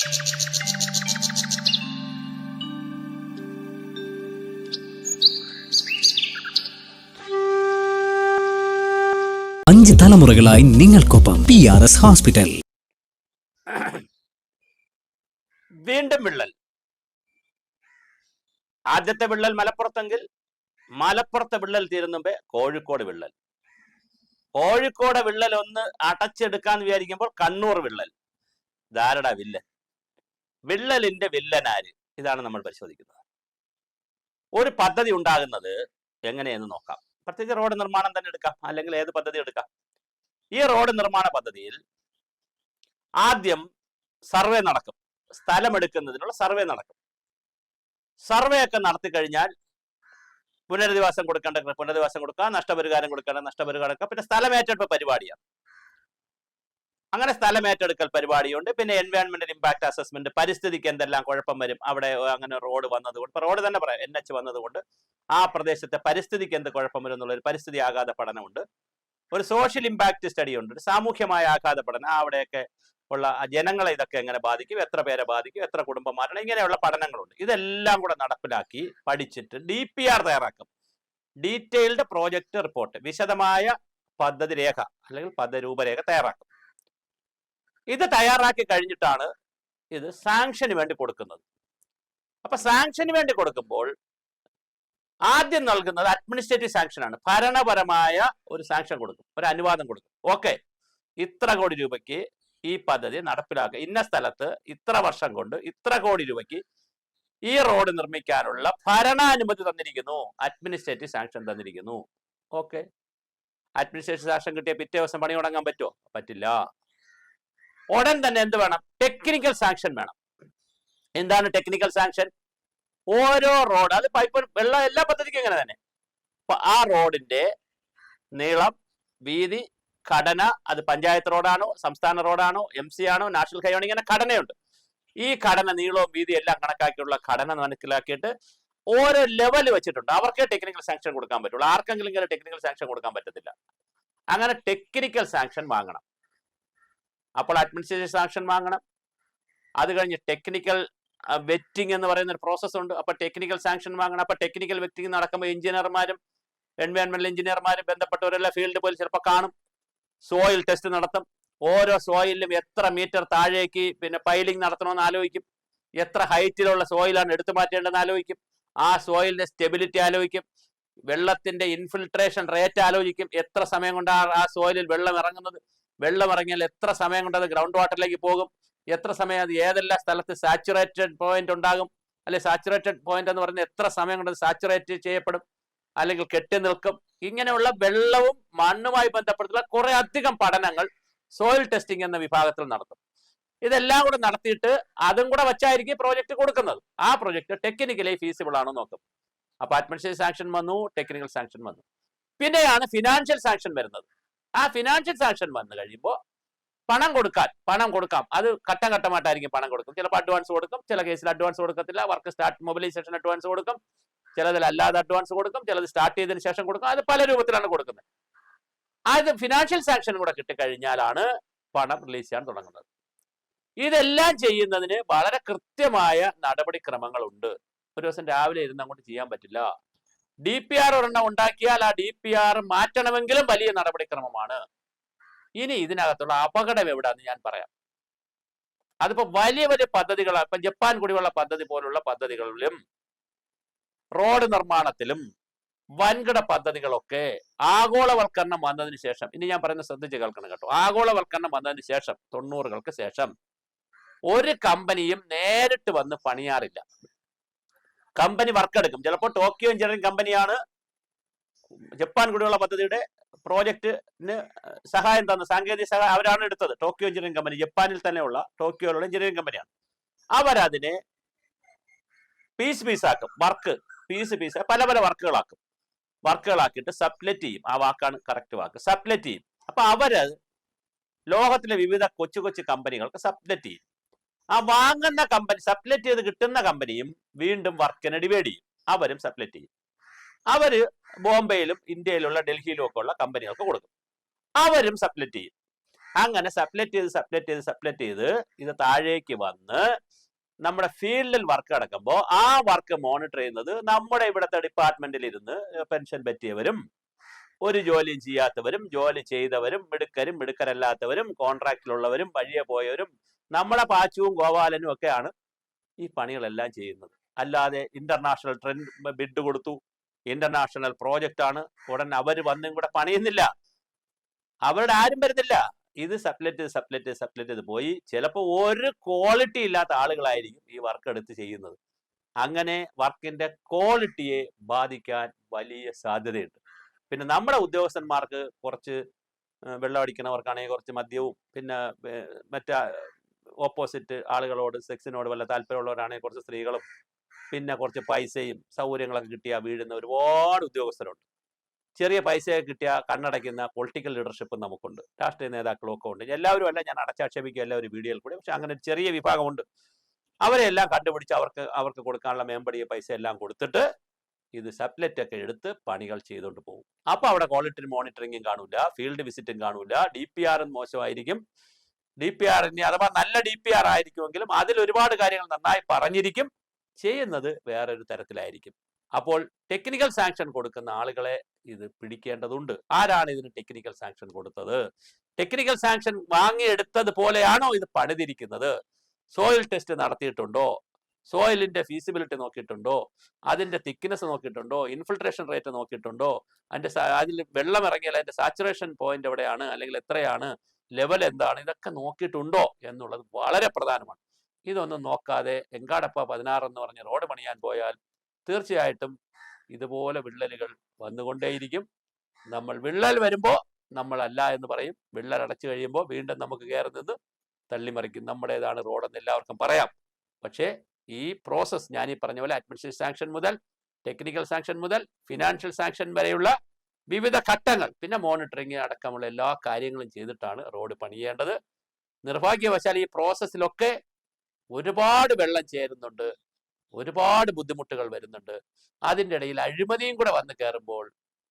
5 തലമുറകളായി നിങ്ങൾക്കൊപ്പം PRS hospital. വീണ്ടും വിള്ളൽ. ആദ്യത്തെ വിള്ളൽ മലപ്പുറത്തെങ്കിൽ മലപ്പുറത്തെ വിള്ളൽ തീരുന്നുമ്പേ കോഴിക്കോട് വിള്ളൽ. കോഴിക്കോട് വിള്ളൽ ഒന്ന് അടച്ചെടുക്കാന്ന് വിചാരിക്കുമ്പോൾ കണ്ണൂർ വിള്ളൽ. ധാരട വില്ലൻ. വിള്ളലിന്റെ വില്ലനാര്? ഇതാണ് നമ്മൾ പരിശോധിക്കുന്നത്. ഒരു പദ്ധതി ഉണ്ടാകുന്നത് എങ്ങനെയെന്ന് നോക്കാം. പ്രത്യേകിച്ച് റോഡ് നിർമ്മാണം തന്നെ എടുക്കാം, അല്ലെങ്കിൽ ഏത് പദ്ധതി എടുക്കാം. ഈ റോഡ് നിർമ്മാണ പദ്ധതിയിൽ ആദ്യം സർവേ നടക്കും. സ്ഥലമെടുക്കുന്നതിനുള്ള സർവേ നടക്കും. സർവേ ഒക്കെ നടത്തി കഴിഞ്ഞാൽ പുനരധിവാസം കൊടുക്കേണ്ട പുനരധിവാസം കൊടുക്കുക, നഷ്ടപരിഹാരം കൊടുക്കേണ്ട നഷ്ടപരിഹാരം കൊടുക്കുക. പിന്നെ സ്ഥലമേറ്റെടുപ്പ് പരിപാടിയാണ്. അങ്ങനെ സ്ഥലമേറ്റെടുക്കൽ പരിപാടിയുണ്ട്. പിന്നെ എൻവയോൺമെന്റൽ ഇമ്പാക്ട് അസസ്മെന്റ്, പരിസ്ഥിതിക്ക് എന്തെല്ലാം കുഴപ്പം വരും അവിടെ അങ്ങനെ റോഡ് വന്നതുകൊണ്ട്, ഇപ്പൊ റോഡ് തന്നെ പറയാം, NH വന്നതുകൊണ്ട് ആ പ്രദേശത്തെ പരിസ്ഥിതിക്ക് എന്ത് കുഴപ്പം വരും എന്നുള്ള ഒരു പരിസ്ഥിതി ആഘാത പഠനമുണ്ട്. ഒരു സോഷ്യൽ ഇമ്പാക്ട് സ്റ്റഡി ഉണ്ട്, ഒരു സാമൂഹ്യമായ ആഘാത പഠനം. അവിടെയൊക്കെ ഉള്ള ജനങ്ങളെ ഇതൊക്കെ എങ്ങനെ ബാധിക്കും, എത്ര പേരെ ബാധിക്കും, എത്ര കുടുംബം ഇങ്ങനെയുള്ള പഠനങ്ങളുണ്ട്. ഇതെല്ലാം കൂടെ നടപ്പിലാക്കി പഠിച്ചിട്ട് DPR തയ്യാറാക്കും. ഡീറ്റെയിൽഡ് പ്രോജക്റ്റ് റിപ്പോർട്ട്, വിശദമായ പദ്ധതി രേഖ അല്ലെങ്കിൽ പദ്ധതി രൂപരേഖ തയ്യാറാക്കും. ഇത് തയ്യാറാക്കി കഴിഞ്ഞിട്ടാണ് ഇത് സാങ്ഷന് വേണ്ടി കൊടുക്കുന്നത്. അപ്പൊ സാങ്ഷന് വേണ്ടി കൊടുക്കുമ്പോൾ ആദ്യം നൽകുന്നത് അഡ്മിനിസ്ട്രേറ്റീവ് സാങ്ഷൻ ആണ്. ഭരണപരമായ ഒരു സാങ്ഷൻ കൊടുക്കും, ഒരു അനുവാദം കൊടുക്കും. ഓക്കെ, ഇത്ര കോടി രൂപയ്ക്ക് ഈ പദ്ധതി നടപ്പിലാക്കുക, ഇന്ന സ്ഥലത്ത് ഇത്ര വർഷം കൊണ്ട് ഇത്ര കോടി രൂപയ്ക്ക് ഈ റോഡ് നിർമ്മിക്കാനുള്ള ഭരണാനുമതി തന്നിരിക്കുന്നു, അഡ്മിനിസ്ട്രേറ്റീവ് സാങ്ഷൻ തന്നിരിക്കുന്നു. ഓക്കെ, അഡ്മിനിസ്ട്രേറ്റീവ് സാങ്ഷൻ കിട്ടിയ പിറ്റേ ദിവസം പണി തുടങ്ങാൻ പറ്റുമോ? പറ്റില്ല. ഉടൻ തന്നെ എന്ത് വേണം? ടെക്നിക്കൽ സാങ്ഷൻ വേണം. എന്താണ് ടെക്നിക്കൽ സാങ്ഷൻ? ഓരോ റോഡ്, അത് പൈപ്പ് വെള്ളം എല്ലാ പദ്ധതിക്കും ഇങ്ങനെ തന്നെ. ആ റോഡിന്റെ നീളം, വീതി, ഘടന, അത് പഞ്ചായത്ത് റോഡാണോ, സംസ്ഥാന റോഡാണോ, MC ആണോ, നാഷണൽ ഹൈവേ ആണോ, ഇങ്ങനെ ഘടനയുണ്ട്. ഈ ഘടന, നീളവും വീതിയും എല്ലാം കണക്കാക്കിയുള്ള ഘടന മനസ്സിലാക്കിയിട്ട് ഓരോ ലെവൽ വെച്ചിട്ടുണ്ട്. അവർക്കേ ടെക്നിക്കൽ സാങ്ഷൻ കൊടുക്കാൻ പറ്റുള്ളൂ. ആർക്കെങ്കിലും ഇങ്ങനെ ടെക്നിക്കൽ സാങ്ഷൻ കൊടുക്കാൻ പറ്റത്തില്ല. അങ്ങനെ ടെക്നിക്കൽ സാങ്ഷൻ വാങ്ങണം. അപ്പോൾ അഡ്മിനിസ്ട്രേറ്റീവ് സാങ്ഷൻ വാങ്ങണം. അത് കഴിഞ്ഞ് ടെക്നിക്കൽ വെറ്റിംഗ് എന്ന് പറയുന്ന ഒരു പ്രോസസ് ഉണ്ട്. അപ്പൊ ടെക്നിക്കൽ സാങ്ഷൻ വാങ്ങണം. അപ്പൊ ടെക്നിക്കൽ വെറ്റിംഗ് നടക്കുമ്പോൾ എഞ്ചിനീയർമാരും എൻവയോൺമെന്റൽ എഞ്ചിനീയർമാരും ബന്ധപ്പെട്ടവരെല്ലാം ഫീൽഡ് പോയി ചിലപ്പോൾ കാണും. സോയിൽ ടെസ്റ്റ് നടത്തും. ഓരോ സോയിലും എത്ര മീറ്റർ താഴേക്ക് പിന്നെ പൈലിംഗ് നടത്തണമെന്ന് ആലോചിക്കും. എത്ര ഹൈറ്റിലുള്ള സോയിലാണ് എടുത്തു മാറ്റേണ്ടതെന്ന് ആലോചിക്കും. ആ സോയിലിന്റെ സ്റ്റെബിലിറ്റി ആലോചിക്കും. വെള്ളത്തിന്റെ ഇൻഫിൽട്രേഷൻ റേറ്റ് ആലോചിക്കും. എത്ര സമയം കൊണ്ടാണ് ആ സോയിലിൽ വെള്ളം ഇറങ്ങുന്നത്, വെള്ളം ഇറങ്ങിയാൽ എത്ര സമയം കൊണ്ട് അത് ഗ്രൗണ്ട് വാട്ടറിലേക്ക് പോകും, എത്ര സമയം അത് ഏതെല്ലാം സ്ഥലത്ത് സാച്ചുറേറ്റഡ് പോയിന്റ് ഉണ്ടാകും, അല്ലെ സാച്ചുറേറ്റഡ് പോയിന്റ് എന്ന് പറയുന്നത് എത്ര സമയം കൊണ്ട് സാച്ചുറേറ്റ് ചെയ്യപ്പെടും അല്ലെങ്കിൽ കെട്ടി നിൽക്കും. ഇങ്ങനെയുള്ള വെള്ളവും മണ്ണുമായി ബന്ധപ്പെട്ടുള്ള കുറെ അധികം പഠനങ്ങൾ സോയിൽ ടെസ്റ്റിംഗ് എന്ന വിഭാഗത്തിൽ നടത്തും. ഇതെല്ലാം കൂടെ നടത്തിയിട്ട് അതും കൂടെ വെച്ചായിരിക്കും പ്രോജക്റ്റ് കൊടുക്കുന്നത്. ആ പ്രോജക്റ്റ് ടെക്നിക്കലി ഫീസിബിൾ ആണോ നോക്കും. അപ്പൊ അഡ്മിനിസ്ട്രേറ്റീവ് സാങ്ഷൻ വന്നു, ടെക്നിക്കൽ സാങ്ഷൻ വന്നു. പിന്നെയാണ് ഫിനാൻഷ്യൽ സാങ്ഷൻ വരുന്നത്. ആ ഫിനാൻഷ്യൽ സാങ്ഷൻ വന്നു കഴിയുമ്പോൾ പണം കൊടുക്കാം. അത് ഘട്ടം ഘട്ടമായിട്ടായിരിക്കും പണം കൊടുക്കും. ചിലപ്പോൾ അഡ്വാൻസ് കൊടുക്കും, ചില കേസിൽ അഡ്വാൻസ് കൊടുക്കത്തില്ല. വർക്ക് സ്റ്റാർട്ട് മൊബിലൈസേഷൻ അഡ്വാൻസ് കൊടുക്കും, ചിലതിൽ അല്ലാതെ അഡ്വാൻസ് കൊടുക്കും, ചിലത് സ്റ്റാർട്ട് ചെയ്തതിനു ശേഷം കൊടുക്കും. അത് പല രൂപത്തിലാണ് കൊടുക്കുന്നത്. അത് ഫിനാൻഷ്യൽ സാങ്ഷൻ കൂടെ കിട്ടിക്കഴിഞ്ഞാലാണ് പണം റിലീസ് ചെയ്യാൻ തുടങ്ങുന്നത്. ഇതെല്ലാം ചെയ്യുന്നതിന് വളരെ കൃത്യമായ നടപടിക്രമങ്ങളുണ്ട്. ഒരു ദിവസം രാവിലെ ഇരുന്ന് അങ്ങോട്ട് ചെയ്യാൻ പറ്റില്ല. DPR ഒരെണ്ണം ഉണ്ടാക്കിയാൽ ആ DPR മാറ്റണമെങ്കിലും വലിയ നടപടിക്രമമാണ്. ഇനി ഇതിനകത്തുള്ള അപകടം എവിടാന്ന് ഞാൻ പറയാം. അതിപ്പോ വലിയ വലിയ പദ്ധതികൾ, ഇപ്പൊ ജപ്പാൻ കുടിവെള്ള പദ്ധതി പോലുള്ള പദ്ധതികളിലും റോഡ് നിർമ്മാണത്തിലും വൻകിട പദ്ധതികളൊക്കെ ആഗോളവൽക്കരണം വന്നതിന് ശേഷം, ഇനി ഞാൻ പറയുന്നത് ശ്രദ്ധിച്ച് കേൾക്കണം കേട്ടോ, ആഗോളവൽക്കരണം വന്നതിന് ശേഷം 90-കൾക്ക് ശേഷം ഒരു കമ്പനിയും നേരിട്ട് വന്ന് പണിയാറില്ല. കമ്പനി വർക്ക് എടുക്കും. ചിലപ്പോൾ ടോക്കിയോ എഞ്ചിനീയറിംഗ് കമ്പനിയാണ് ജപ്പാൻ കുടിവെള്ള പദ്ധതിയുടെ പ്രോജക്റ്റിന് സഹായം തന്ന സാങ്കേതിക സഹായം അവരാണ് എടുത്തത്. ടോക്കിയോ എഞ്ചിനീയറിംഗ് കമ്പനി, ജപ്പാനിൽ തന്നെയുള്ള ടോക്കിയോയിലുള്ള എഞ്ചിനീയറിംഗ് കമ്പനിയാണ്. അവരതിനെ പീസാക്കും. വർക്ക് പീസ് പല പല വർക്കുകളാക്കിയിട്ട് സബ്ലെറ്റ് ചെയ്യും. ആ വാക്കാണ് കറക്റ്റ് വാക്ക്, സബ്ലെറ്റ് ചെയ്യും. അപ്പൊ അവര് ലോകത്തിലെ വിവിധ കൊച്ചു കൊച്ചു കമ്പനികൾക്ക് സബ്ലെറ്റ് ചെയ്യും. ആ വാങ്ങുന്ന കമ്പനി, സബ്ലെറ്റ് ചെയ്ത് കിട്ടുന്ന കമ്പനിയും വീണ്ടും വർക്കിനെ ഡിവൈഡ് ചെയ്യും. അവരും സബ്ലെറ്റ് ചെയ്യും. അവര് ബോംബെയിലും ഇന്ത്യയിലുള്ള ഡൽഹിയിലും ഒക്കെ ഉള്ള കമ്പനികൾക്ക് കൊടുക്കും. അവരും സബ്ലെറ്റ് ചെയ്യും. അങ്ങനെ സപ്ലറ്റ് ചെയ്ത് ഇത് താഴേക്ക് വന്ന് നമ്മുടെ ഫീൽഡിൽ വർക്ക് നടക്കുമ്പോൾ ആ വർക്ക് മോണിറ്റർ ചെയ്യുന്നത് നമ്മുടെ ഇവിടുത്തെ ഡിപ്പാർട്ട്മെന്റിൽ ഇരുന്ന് പെൻഷൻ പറ്റിയവരും ഒരു ജോലിയും ചെയ്യാത്തവരും ജോലി ചെയ്തവരും മിടുക്കരല്ലാത്തവരും കോൺട്രാക്റ്റിലുള്ളവരും വഴിയെ പോയവരും നമ്മുടെ പാച്ചുവും ഗോപാലനും ഒക്കെയാണ് ഈ പണികളെല്ലാം ചെയ്യുന്നത്. അല്ലാതെ ഇന്റർനാഷണൽ ട്രെൻഡ് ബിഡ് കൊടുത്തു, ഇന്റർനാഷണൽ പ്രോജക്റ്റ് ആണ്, ഉടൻ അവർ വന്നും കൂടെ പണിയുന്നില്ല, അവരുടെ ആരും വരുന്നില്ല. ഇത് സപ്ലറ്റ് ചെയ്ത് പോയി ചിലപ്പോൾ ഒരു ക്വാളിറ്റി ഇല്ലാത്ത ആളുകളായിരിക്കും ഈ വർക്ക് എടുത്ത് ചെയ്യുന്നത്. അങ്ങനെ വർക്കിന്റെ ക്വാളിറ്റിയെ ബാധിക്കാൻ വലിയ സാധ്യതയുണ്ട്. പിന്നെ നമ്മുടെ ഉദ്യോഗസ്ഥന്മാർക്ക് കുറച്ച് വെള്ളം അടിക്കുന്നവർക്കാണെങ്കിൽ കുറച്ച് മദ്യവും, പിന്നെ മറ്റേ ഓപ്പോസിറ്റ് ആളുകളോട് സെക്സിനോട് വല്ല താല്പര്യമുള്ളവരാണെങ്കിൽ കുറച്ച് സ്ത്രീകളും, പിന്നെ കുറച്ച് പൈസയും സൗകര്യങ്ങളൊക്കെ കിട്ടിയാൽ വീഴുന്ന ഒരുപാട് ഉദ്യോഗസ്ഥരുണ്ട്. ചെറിയ പൈസയൊക്കെ കിട്ടിയാൽ കണ്ണടയ്ക്കുന്ന പൊളിറ്റിക്കൽ ലീഡർഷിപ്പ് നമുക്കുണ്ട്, രാഷ്ട്രീയ നേതാക്കളും ഒക്കെ ഉണ്ട്. എല്ലാവരും അല്ല, ഞാൻ അടച്ചാക്ഷേപിക്കുക എല്ലാവരും വീഡിയോയിൽ കൂടി. പക്ഷെ അങ്ങനെ ചെറിയ വിഭാഗമുണ്ട്. അവരെല്ലാം കണ്ടുപിടിച്ച് അവർക്ക് കൊടുക്കാനുള്ള മേമ്പടിയ പൈസ എല്ലാം കൊടുത്തിട്ട് ഇത് സപ്ലറ്റ് ഒക്കെ എടുത്ത് പണികൾ ചെയ്തുകൊണ്ട് പോകും. അപ്പൊ അവിടെ ക്വാളിറ്റി മോണിറ്ററിംഗും കാണൂല, ഫീൽഡ് വിസിറ്റും കാണൂല, DPR മോശമായിരിക്കും. DPR അഥവാ നല്ല DPR ആയിരിക്കുമെങ്കിലും അതിൽ ഒരുപാട് കാര്യങ്ങൾ നന്നായി പറഞ്ഞിരിക്കും, ചെയ്യുന്നത് വേറൊരു തരത്തിലായിരിക്കും. അപ്പോൾ ടെക്നിക്കൽ സാങ്ഷൻ കൊടുക്കുന്ന ആളുകളെ ഇത് പിടിക്കേണ്ടതുണ്ട്. ആരാണ് ഇതിന് ടെക്നിക്കൽ സാങ്ഷൻ കൊടുത്തത്? ടെക്നിക്കൽ സാങ്ഷൻ വാങ്ങിയെടുത്തത് പോലെയാണോ ഇത് പണിതിരിക്കുന്നത്? സോയിൽ ടെസ്റ്റ് നടത്തിയിട്ടുണ്ടോ? സോയിലിന്റെ ഫീസിബിലിറ്റി നോക്കിയിട്ടുണ്ടോ? അതിന്റെ തിക്നെസ് നോക്കിയിട്ടുണ്ടോ? ഇൻഫിൽട്രേഷൻ റേറ്റ് നോക്കിയിട്ടുണ്ടോ? അതിൽ വെള്ളം ഇറങ്ങിയാൽ അതിന്റെ സാച്ചുറേഷൻ പോയിന്റ് എവിടെയാണ്, അല്ലെങ്കിൽ എത്രയാണ്, ലെവൽ എന്താണ്, ഇതൊക്കെ നോക്കിയിട്ടുണ്ടോ എന്നുള്ളത് വളരെ പ്രധാനമാണ്. ഇതൊന്നും നോക്കാതെ എങ്കാടപ്പ 16 എന്ന് പറഞ്ഞ് റോഡ് പണിയാൻ പോയാൽ തീർച്ചയായിട്ടും ഇതുപോലെ വിള്ളലുകൾ വന്നുകൊണ്ടേയിരിക്കും. നമ്മൾ വിള്ളൽ വരുമ്പോൾ നമ്മളല്ല എന്ന് പറയും, വിള്ളൽ അടച്ചു കഴിയുമ്പോൾ വീണ്ടും നമുക്ക് കയറി നിന്ന് തള്ളിമറിക്കും. നമ്മുടേതാണ് റോഡെന്ന് എല്ലാവർക്കും പറയാം. പക്ഷേ ഈ പ്രോസസ് ഞാൻ ഈ പറഞ്ഞ പോലെ അഡ്മിനിസ്ട്രേറ്റീവ് സാങ്ഷൻ മുതൽ ടെക്നിക്കൽ സാങ്ഷൻ മുതൽ ഫിനാൻഷ്യൽ സാങ്ഷൻ വരെയുള്ള വിവിധ ഘട്ടങ്ങൾ, പിന്നെ മോണിറ്ററിങ് അടക്കമുള്ള എല്ലാ കാര്യങ്ങളും ചെയ്തിട്ടാണ് റോഡ് പണിയേണ്ടത്. നിർഭാഗ്യവശാൽ ഈ പ്രോസസ്സിലൊക്കെ ഒരുപാട് വെള്ളം ചേരുന്നുണ്ട്, ഒരുപാട് ബുദ്ധിമുട്ടുകൾ വരുന്നുണ്ട്. അതിൻ്റെ ഇടയിൽ അഴിമതിയും കൂടെ വന്ന് കയറുമ്പോൾ,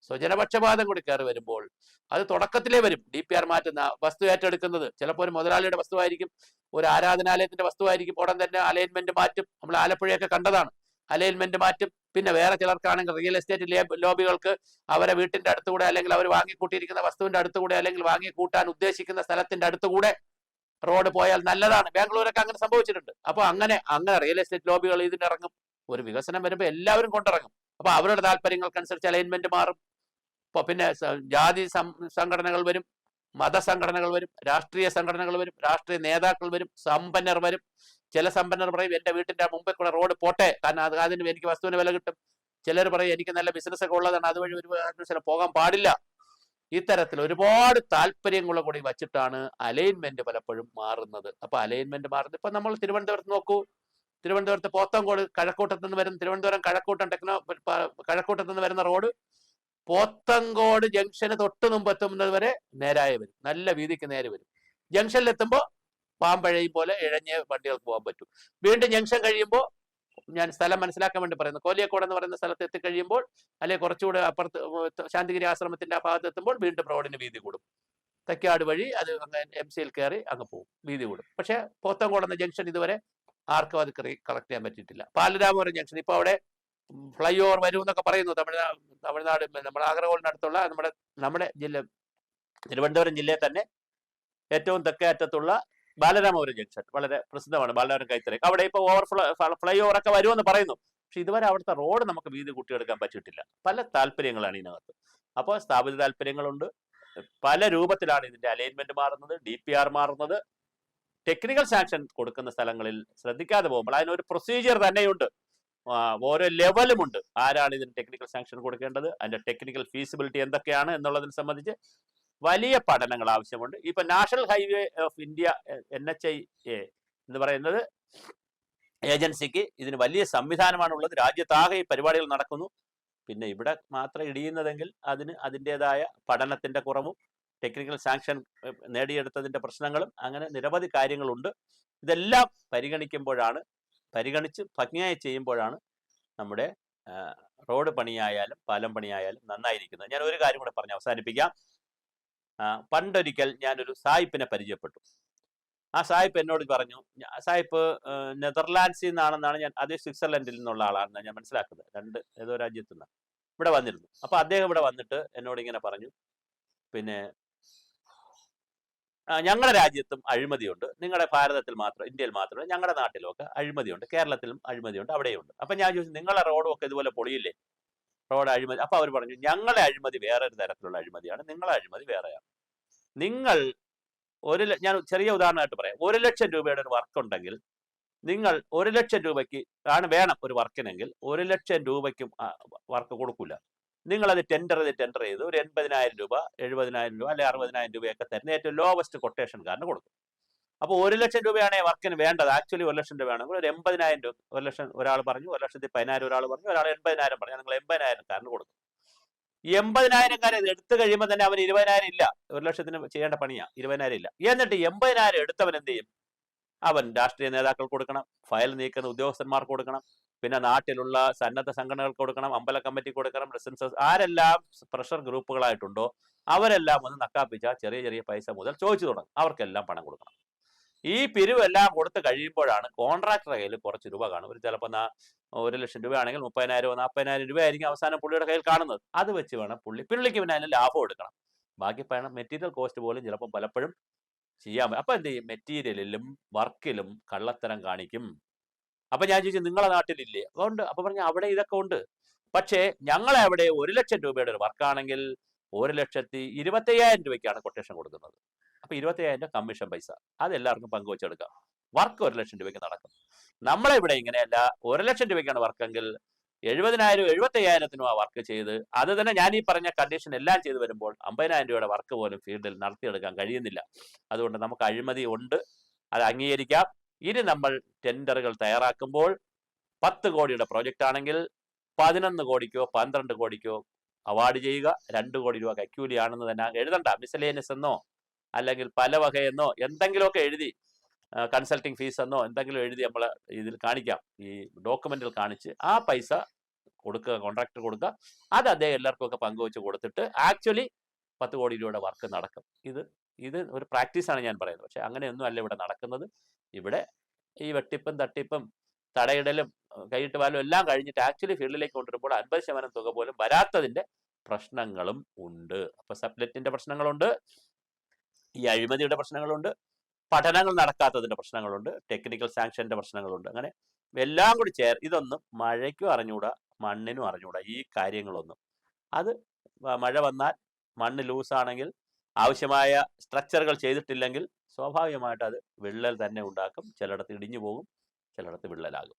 സ്വജനപക്ഷപാതം കൂടി കയറി വരുമ്പോൾ, അത് തുടക്കത്തിലേ വരും. DPR മാറ്റുന്ന വസ്തു ഏറ്റെടുക്കുന്നത് ചിലപ്പോൾ ഒരു മുതലാളിയുടെ വസ്തുവായിരിക്കും, ഒരു ആരാധനാലയത്തിന്റെ വസ്തുവായിരിക്കും. ഉടൻ തന്നെ അലൈൻമെന്റ് മാറ്റും. നമ്മൾ ആലപ്പുഴയൊക്കെ കണ്ടതാണ്. അലൈൻമെന്റ് മാറ്റും. പിന്നെ വേറെ ചിലർക്കാണെങ്കിൽ റിയൽ എസ്റ്റേറ്റ് ലോബികൾക്ക് അവരെ വീട്ടിന്റെ അടുത്തുകൂടെ, അല്ലെങ്കിൽ അവർ വാങ്ങിക്കൂട്ടിയിരിക്കുന്ന വസ്തുവിന്റെ അടുത്തുകൂടെ, അല്ലെങ്കിൽ വാങ്ങിക്കൂട്ടാൻ ഉദ്ദേശിക്കുന്ന സ്ഥലത്തിന്റെ അടുത്തുകൂടെ റോഡ് പോയാൽ നല്ലതാണ്. ബാംഗ്ലൂരൊക്കെ അങ്ങനെ സംഭവിച്ചിട്ടുണ്ട്. അപ്പൊ അങ്ങനെ റിയൽ എസ്റ്റേറ്റ് ലോബികൾ ഇതിനിറങ്ങും. ഒരു വികസനം വരുമ്പോൾ എല്ലാവരും കൊണ്ടിറങ്ങും. അപ്പൊ അവരുടെ താല്പര്യങ്ങൾക്കനുസരിച്ച് അലൈൻമെന്റ് മാറും. പിന്നെ ജാതി സംഘടനകൾ വരും, മതസംഘടനകൾ വരും, രാഷ്ട്രീയ സംഘടനകൾ വരും, രാഷ്ട്രീയ നേതാക്കൾ വരും, സമ്പന്നർ വരും. ചില സമ്പന്നർ പറയും എന്റെ വീട്ടിന്റെ മുമ്പിൽ കൂടെ റോഡ് പോട്ടെ, കാരണം അതിന് എനിക്ക് വസ്തുവിന് വില കിട്ടും. ചിലർ പറയും എനിക്ക് നല്ല ബിസിനസ് ഒക്കെ ഉള്ളതാണ്, അതുവഴി ഒരു പോകാൻ പാടില്ല. ഇത്തരത്തിൽ ഒരുപാട് താല്പര്യങ്ങളെ കൂടി വച്ചിട്ടാണ് അലൈൻമെന്റ് പലപ്പോഴും മാറുന്നത്. അപ്പൊ അലൈൻമെന്റ് മാറുന്നത് ഇപ്പൊ നമ്മൾ തിരുവനന്തപുരത്ത് നോക്കൂ. തിരുവനന്തപുരത്ത് പോത്തങ്കോട് കഴക്കൂട്ടത്ത് നിന്ന് വരുന്ന തിരുവനന്തപുരം കഴക്കൂട്ടത്ത് നിന്ന് വരുന്ന റോഡ് പോത്തങ്കോട് ജംഗ്ഷന് തൊട്ട് മുമ്പ് എത്തുന്നത് വരെ നേരായി വരും, നല്ല വീതിക്ക് നേരെ വരും. ജംഗ്ഷനിൽ എത്തുമ്പോൾ പാമ്പഴയും പോലെ ഇഴഞ്ഞ് വണ്ടികൾക്ക് പോകാൻ പറ്റും. വീണ്ടും ജംഗ്ഷൻ കഴിയുമ്പോൾ, ഞാൻ സ്ഥലം മനസ്സിലാക്കാൻ വേണ്ടി പറയുന്നു, കോലിയക്കോട് എന്ന് പറയുന്ന സ്ഥലത്ത് എത്തിക്കഴിയുമ്പോൾ, അല്ലെങ്കിൽ കുറച്ചുകൂടെ അപ്പുറത്ത് ശാന്തിഗിരി ആശ്രമത്തിന്റെ ആ ഭാഗത്ത് എത്തുമ്പോൾ വീണ്ടും റോഡിന് വീതി കൂടും. തക്കാട് വഴി അത് MCയിൽ കയറി അങ്ങ് പോകും, വീതി കൂടും. പക്ഷെ പോത്തങ്കോട് എന്ന ജംഗ്ഷൻ ഇതുവരെ ആർക്കും അത് കളക്ട് ചെയ്യാൻ പറ്റിയിട്ടില്ല. പാലരാമപുരം ജംഗ്ഷൻ ഇപ്പോൾ അവിടെ ഫ്ലൈ ഓവർ വരും എന്നൊക്കെ പറയുന്നു. തമിഴ്നാട് നമ്മുടെ ആഗ്രഹോളിനടുത്തുള്ള നമ്മുടെ ജില്ല, തിരുവനന്തപുരം ജില്ലയിൽ തന്നെ ഏറ്റവും തെക്കേ അറ്റത്തുള്ള ബാലരാമപുരം ജംഗ്ഷൻ വളരെ പ്രസിദ്ധമാണ്. ബാലരാമപുരം കൈത്തറി അവിടെ ഇപ്പോൾ ഫ്ലൈ ഓവർ ഒക്കെ വരുമെന്ന് പറയുന്നു. പക്ഷെ ഇതുവരെ അവിടുത്തെ റോഡ് നമുക്ക് വീതി കൂട്ടിയെടുക്കാൻ പറ്റിയിട്ടില്ല. പല താല്പര്യങ്ങളാണ് ഇതിനകത്ത്. അപ്പോൾ സ്ഥാപിത താല്പര്യങ്ങളുണ്ട്. പല രൂപത്തിലാണ് ഇതിന്റെ അലൈൻമെന്റ് മാറുന്നത്, DPR മാറുന്നത്. ടെക്നിക്കൽ സാങ്ഷൻ കൊടുക്കുന്ന സ്ഥലങ്ങളിൽ ശ്രദ്ധിക്കാതെ പോകുമ്പോൾ അതിനൊരു പ്രൊസീജിയർ തന്നെയുണ്ട്, ഓരോ ലെവലുമുണ്ട്. ആരാണ് ഇതിന് ടെക്നിക്കൽ സാങ്ഷൻ കൊടുക്കേണ്ടത്, അതിന്റെ ടെക്നിക്കൽ ഫീസിബിലിറ്റി എന്തൊക്കെയാണ് എന്നുള്ളതിനെ സംബന്ധിച്ച് വലിയ പഠനങ്ങൾ ആവശ്യമുണ്ട്. ഇപ്പൊ national highway of India NHAI എന്ന് പറയുന്നത് ഏജൻസിക്ക് ഇതിന് വലിയ സംവിധാനമാണുള്ളത്. രാജ്യത്താകെ ഈ പരിപാടികൾ നടക്കുന്നു. പിന്നെ ഇവിടെ മാത്രം ഇടിയുന്നതെങ്കിൽ അതിന് അതിൻ്റെതായ പഠനത്തിന്റെ കുറവും ടെക്നിക്കൽ സാങ്ഷൻ നേടിയെടുത്തതിന്റെ പ്രശ്നങ്ങളും അങ്ങനെ നിരവധി കാര്യങ്ങളുണ്ട്. ഇതെല്ലാം പരിഗണിച്ച് ഭംഗിയായി ചെയ്യുമ്പോഴാണ് നമ്മുടെ റോഡ് പണിയായാലും പാലം പണിയായാലും നന്നായിരിക്കുന്നത്. ഞാൻ ഒരു കാര്യം കൂടെ പറഞ്ഞ് അവസാനിപ്പിക്കാം. പണ്ടൊരിക്കൽ ഞാനൊരു സായിപ്പിനെ പരിചയപ്പെട്ടു. ആ സായിപ്പ് എന്നോട് പറഞ്ഞു, സായിപ്പ് നെതർലാൻഡ്സിൽ നിന്നാണെന്നാണ് അത് സ്വിറ്റ്സർലൻഡിൽ നിന്നുള്ള ആളാണെന്നാണ് ഞാൻ മനസ്സിലാക്കുന്നത്. ഏതോ രാജ്യത്തു നിന്ന് ഇവിടെ വന്നിരുന്നു. അപ്പൊ അദ്ദേഹം ഇവിടെ വന്നിട്ട് എന്നോട് ഇങ്ങനെ പറഞ്ഞു, പിന്നെ ഞങ്ങളുടെ രാജ്യത്തും അഴിമതിയുണ്ട്, നിങ്ങളുടെ ഭാരതത്തിൽ മാത്രം, ഇന്ത്യയിൽ മാത്രമല്ല ഞങ്ങളുടെ നാട്ടിലുമൊക്കെ അഴിമതിയുണ്ട്, കേരളത്തിലും അഴിമതിയുണ്ട്, അവിടെയുണ്ട്. അപ്പൊ ഞാൻ ചോദിച്ചു, നിങ്ങളുടെ റോഡും ഒക്കെ ഇതുപോലെ പൊളിയില്ലേ, റോഡ് അഴിമതി? അപ്പൊ അവർ പറഞ്ഞു, ഞങ്ങളെ അഴിമതി വേറെ ഒരു തരത്തിലുള്ള അഴിമതിയാണ്, നിങ്ങളെ അഴിമതി വേറെയാണ്. നിങ്ങൾ ഞാൻ ചെറിയ ഉദാഹരണമായിട്ട് പറയാം, 1 ലക്ഷം രൂപയുടെ ഒരു വർക്ക് ഉണ്ടെങ്കിൽ നിങ്ങൾ 1 ലക്ഷം രൂപയ്ക്ക് വേണം ഒരു വർക്കിനെങ്കിൽ 1 ലക്ഷം രൂപയ്ക്കും വർക്ക് കൊടുക്കില്ല. നിങ്ങളത് ടെൻഡർ ചെയ്ത് ഒരു 80,000 രൂപ, 70,000 രൂപ, അല്ലെ 60,000 രൂപയൊക്കെ തരുന്ന ഏറ്റവും ലോവസ്റ്റ് കൊട്ടേഷൻകാരന് കൊടുക്കും. അപ്പോൾ 1 ലക്ഷം രൂപയാണ് വർക്കിന് വേണ്ടത്. ആക്ച്വലി 1 ലക്ഷം രൂപയാണെങ്കിൽ ഒരു 80,000 രൂപ, 1 ലക്ഷം ഒരാൾ പറഞ്ഞു, 1,10,000 ഒരാൾ പറഞ്ഞു, ഒരാൾ 80,000 പറഞ്ഞു, നിങ്ങൾ 80,000 കൊടുക്കും. ഈ 80,000 ഇത് എടുത്തു കഴിയുമ്പോൾ തന്നെ അവന് 20,000 ഇല്ല. 1 ലക്ഷത്തിന് ചെയ്യേണ്ട പണിയാ, 20,000 ഇല്ല. എന്നിട്ട് 80,000 എടുത്തവൻ എന്ത് ചെയ്യും? അവൻ രാഷ്ട്രീയ നേതാക്കൾ കൊടുക്കണം, ഫയൽ നീക്കുന്ന ഉദ്യോഗസ്ഥന്മാർക്ക് കൊടുക്കണം, പിന്നെ നാട്ടിലുള്ള സന്നദ്ധ സംഘടനകൾക്ക് കൊടുക്കണം, അമ്പല കമ്മിറ്റി കൊടുക്കണം, റെസിഡൻസസ് ആരെല്ലാം പ്രഷർ ഗ്രൂപ്പുകളായിട്ടുണ്ടോ അവരെല്ലാം ഒന്ന് നക്കാപ്പിച്ച ചെറിയ ചെറിയ പൈസ മുതൽ ചോദിച്ചു തുടങ്ങും. അവർക്കെല്ലാം പണം കൊടുക്കണം. ഈ പിരിവെല്ലാം കൊടുത്ത് കഴിയുമ്പോഴാണ് കോൺട്രാക്ടറുടെ കയ്യിൽ കുറച്ച് രൂപ കാണും. ഒരു ചിലപ്പോൾ 1 ലക്ഷം രൂപയാണെങ്കിൽ 30,000 40,000 രൂപയായിരിക്കും അവസാനം പുള്ളിയുടെ കയ്യിൽ കാണുന്നത്. അത് വെച്ച് വേണം പുള്ളിക്ക് പിന്നെ അതിന് ലാഭം എടുക്കണം. ബാക്കി മെറ്റീരിയൽ കോസ്റ്റ് പോലും ചിലപ്പോൾ പലപ്പോഴും ചെയ്യാൻ പറ്റും. അപ്പൊ എന്ത് ചെയ്യും? മെറ്റീരിയലിലും വർക്കിലും കള്ളത്തരം കാണിക്കും. അപ്പൊ ഞാൻ ചോദിച്ചു, നിങ്ങളെ നാട്ടിലില്ലേ? അതുകൊണ്ട് അപ്പൊ പറഞ്ഞു, അവിടെ ഇതൊക്കെ ഉണ്ട്. പക്ഷേ ഞങ്ങളെ അവിടെ 1 ലക്ഷം രൂപയുടെ ഒരു വർക്കാണെങ്കിൽ 1,25,000 രൂപയ്ക്കാണ് കൊട്ടേഷൻ കൊടുക്കുന്നത്. അപ്പൊ 25,000 രൂപ കമ്മീഷൻ പൈസ, അത് എല്ലാവർക്കും പങ്കുവെച്ചെടുക്കാം. വർക്ക് 1 ലക്ഷം രൂപയ്ക്ക് നടക്കും. നമ്മളെ ഇവിടെ ഇങ്ങനെയല്ല. 1 ലക്ഷം രൂപയ്ക്കാണ് വർക്കെങ്കിൽ 70,000 75,000 ആ വർക്ക് ചെയ്ത്, അത് തന്നെ ഞാൻ ഈ പറഞ്ഞ കണ്ടീഷൻ എല്ലാം ചെയ്ത് വരുമ്പോൾ 50,000 രൂപയുടെ വർക്ക് പോലും ഫീൽഡിൽ നടത്തിയെടുക്കാൻ കഴിയുന്നില്ല. അതുകൊണ്ട് നമുക്ക് അഴിമതി ഉണ്ട്, അത് അംഗീകരിക്കാം. ഇനി നമ്മൾ ടെൻഡറുകൾ തയ്യാറാക്കുമ്പോൾ 10 കോടിയുടെ പ്രോജക്റ്റ് ആണെങ്കിൽ 11 കോടിക്കോ 12 കോടിക്കോ അവാർഡ് ചെയ്യുക. 2 കോടി രൂപ കൈക്കൂലി ആണെന്ന് തന്നെ എഴുതണ്ട. മിസലേനിയസ് എന്നോ അല്ലെങ്കിൽ പല വകയെന്നോ എന്തെങ്കിലുമൊക്കെ എഴുതി, കൺസൾട്ടിങ് ഫീസ് എന്നോ എന്തെങ്കിലും എഴുതി നമ്മൾ ഇതിൽ കാണിക്കാം, ഈ ഡോക്യുമെന്റിൽ കാണിച്ച് ആ പൈസ കൊടുക്കുക, കോൺട്രാക്ടർ കൊടുക്കുക. അത് അദ്ദേഹം എല്ലാവർക്കും ഒക്കെ പങ്കുവെച്ച് കൊടുത്തിട്ട് ആക്ച്വലി 10 കോടി രൂപയുടെ വർക്ക് നടക്കും. ഇത് ഒരു പ്രാക്ടീസാണ് ഞാൻ പറയുന്നത്. പക്ഷെ അങ്ങനെയൊന്നും അല്ല ഇവിടെ നടക്കുന്നത്. ഇവിടെ ഈ വെട്ടിപ്പും തട്ടിപ്പും തടയിടലും കൈയിട്ട് വാലും എല്ലാം കഴിഞ്ഞിട്ട് ആക്ച്വലി ഫീൽഡിലേക്ക് കൊണ്ടുവരുമ്പോൾ 50% തുക പോലും വരാത്തതിന്റെ പ്രശ്നങ്ങളും ഉണ്ട്. അപ്പൊ സബ്ലെറ്റിന്റെ പ്രശ്നങ്ങളുണ്ട്, ഈ അഴിമതിയുടെ പ്രശ്നങ്ങളുണ്ട്, പഠനങ്ങൾ നടക്കാത്തതിന്റെ പ്രശ്നങ്ങളുണ്ട്, ടെക്നിക്കൽ സാങ്ഷന്റെ പ്രശ്നങ്ങളുണ്ട്. അങ്ങനെ എല്ലാം കൂടി ഇതൊന്നും മഴയ്ക്കും അറിഞ്ഞൂടാ, മണ്ണിനും അറിഞ്ഞൂടാ. ഈ കാര്യങ്ങളൊന്നും അത് മഴ വന്നാൽ മണ്ണ് ലൂസാണെങ്കിൽ, ആവശ്യമായ സ്ട്രക്ചറുകൾ ചെയ്തിട്ടില്ലെങ്കിൽ സ്വാഭാവികമായിട്ട് അത് വിള്ളൽ തന്നെ ഉണ്ടാക്കും. ചിലയിടത്ത് ഇടിഞ്ഞു പോകും, ചിലയിടത്ത് വിള്ളലാകും.